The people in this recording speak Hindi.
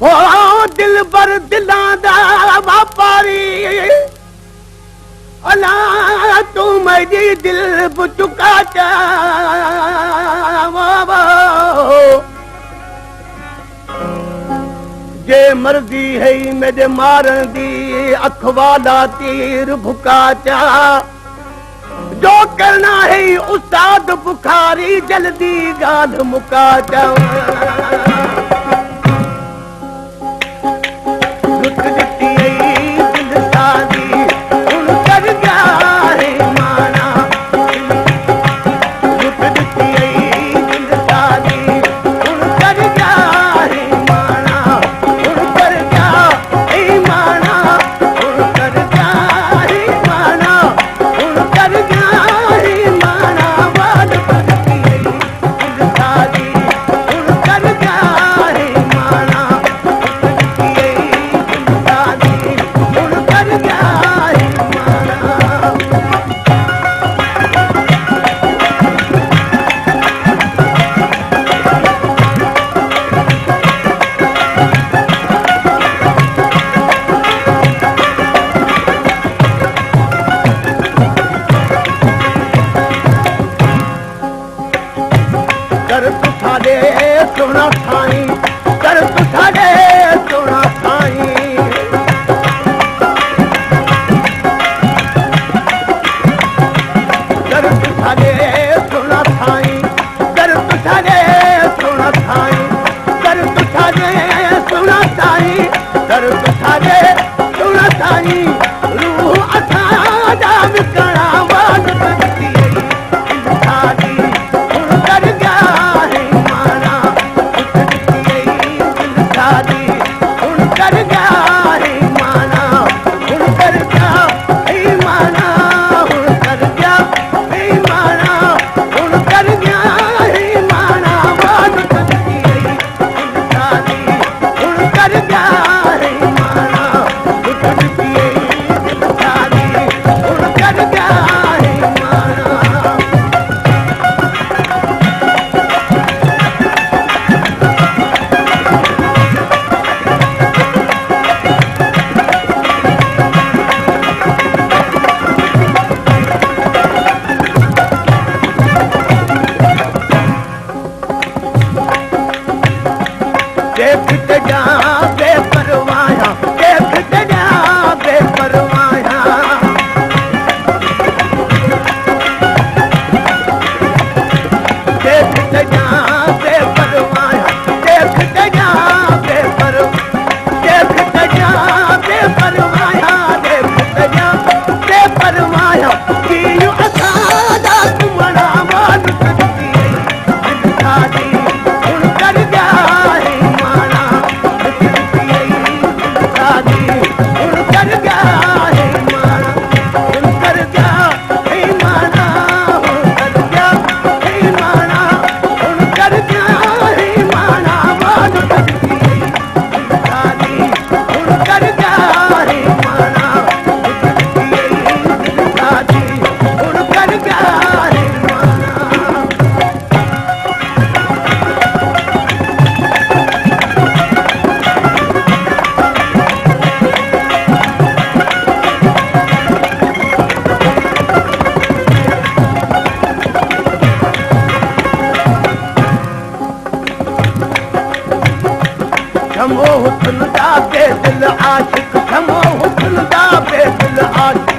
ओ दिल बर दिलां दा वापारी अला तू मेरी दिल बुचुका चा जे मर्जी है मेरे मारन दी अखवाला तीर भुका चा जो करना है उस्ताद बुखारी जल्दी गाल मुका चा सोना साईं कर तुझे सोना साईं कर तुझे सोना साईं कर तुझे सोना साईं कर तुझे सोना साईं कर तुझे सोना साईं रूह असां जा विकणा वाद करती इंसानी हुन कर गया है माना देखते जा बेपरवाया देखते जा बेपरवाया देखते जा बेपरवाया देखते जा देखते जा बेपरवाया देखते जा बेपरवाया कि असादा तुम्हारा मान सकती है हुन कर गया थमो हुस्न दा दिल आशिक थमो हुस्न दा दिल आशिक